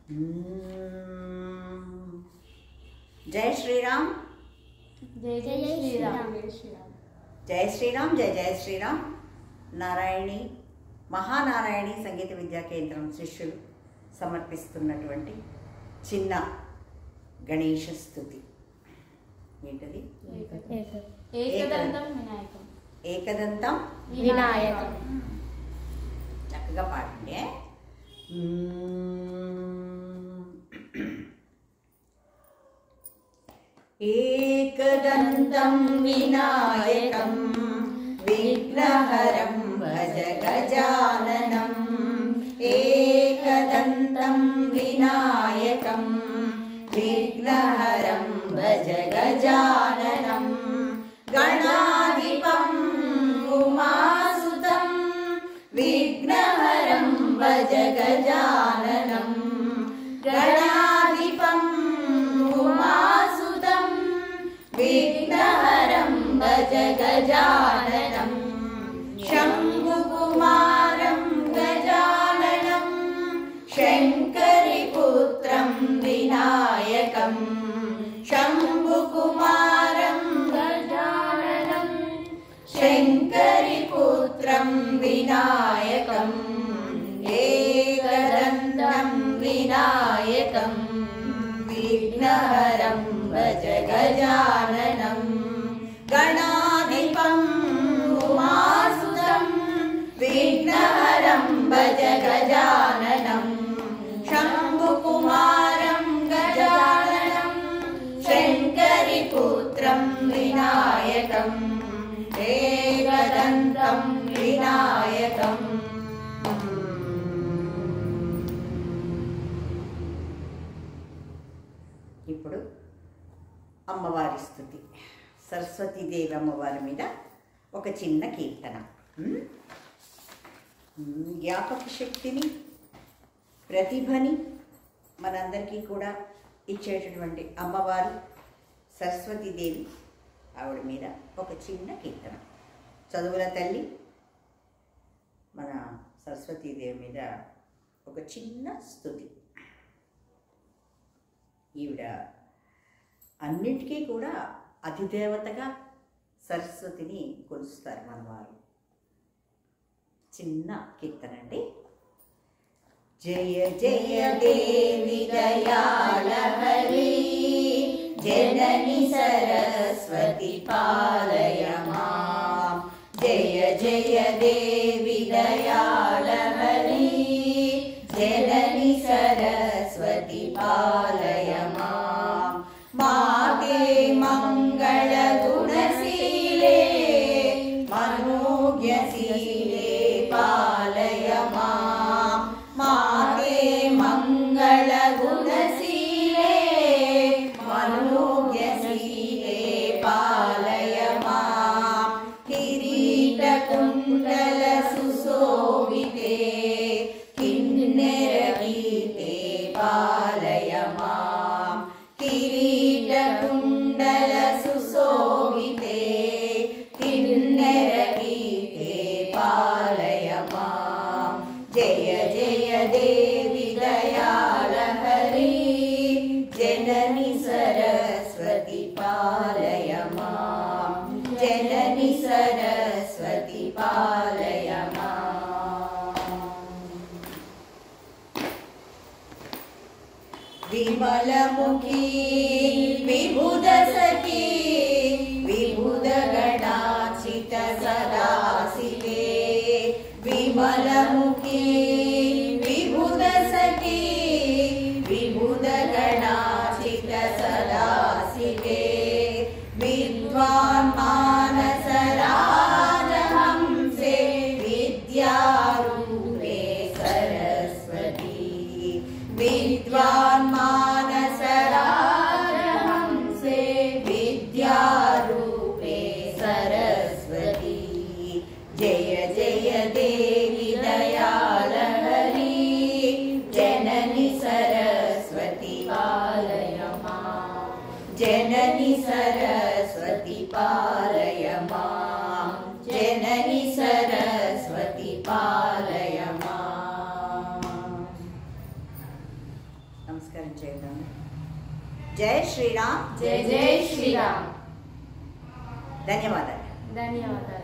जय श्री राम। जय जय श्री राम। जय श्री राम। जय जय श्री राम। నారాయణి మహానారాయణి సంగీత విద్యా కేంద్రం శిష్యులు సమర్పిస్తున్నటువంటి చిన్న గణేష స్తుతి ఏంటది? ఏకదంతం వినాయకం. ఏకదంతం వినాయకం. చక్కగా పాడండి. ఏకదంతం వినాయకం విఘ్నహరం భజ గజాననం. ఏకదంతం వినాయకం విఘ్నహరం భజ గజాననం. గణాధిపం ఉమాసుతం విఘ్నహరం భజ గజాననం. గణాధిపం ఉమాసుతం విఘ్నహరం భజ గజాననం. శంభుకుమారం గజాననం శంకరి పుత్రం వినాయకం. శంభుకుమారం గజాననం శంకరి పుత్రం వినాయకం. ఏకదంతం వినాయకం విఘ్నహరం భజ గజాననం. గణాధిపం ఉమాసుతం విఘ్నహరం భజ గజాననం. శంభుకుమారం గజాననం శంకరి పుత్రం వినాయకం. ఏకదంతం వినాయకం. ఇప్పుడు అమ్మవారి స్తుతి. సరస్వతీదేవి అమ్మవారి మీద ఒక చిన్న కీర్తన. జ్ఞాపక శక్తిని, ప్రతిభని మనందరికీ కూడా ఇచ్చేటటువంటి అమ్మవారు సరస్వతీదేవి. ఆవిడ మీద ఒక చిన్న కీర్తన. చదువుల తల్లి మన సరస్వతీదేవి మీద ఒక చిన్న స్తుతి. ఈవిడ అన్నిటికీ కూడా అధిదేవతగా సరస్వతిని కొలుస్తారు మనవారు. చిన్న కీర్తన అండి. జయ జయ దేవి దయాళహరి జనని సరస్వతి పాలయ మాం. జయ జయ దేవి దయాళహరి జనని సరస్వతి పాలయ మాం. మాతే మంగళ గుణశీలే మనోజ్ఞశీలే పాలయ మాం. మాతే మంగళ గుణశీలే మనోజ్ఞశీలే పాలయ మాం. కిరీట కుండల సుశోభితే కిన్నెర గీతే పాలయ మాం. కిరీట కుండల సుశోభితే కిన్నెర గీతే పాలయ మాం. జయ జయ దేవి దయాళహరి జనని సరస్వతి పాలయ మాం. జనని సరస్వతి పాలయ మాం. విమలముఖీ విబుధ సఖీ విబుధ గణాచిత సదాశివే. విమలముఖీ విబుధ సఖీ విబుధ గణాచిత సదాశివే. విద్వాన్ మానస రాజహంసే విద్యారూపే సరస్వతి. విద్వాన్ మానస రాజహంసే విద్యారూపే సరస్వతి. జయ జయ దేవి దయాళహరి నమస్కారం చేద్దాం. జై శ్రీరామ్. జై జై శ్రీరామ్. ధన్యవాదాలు. ధన్యవాదాలు.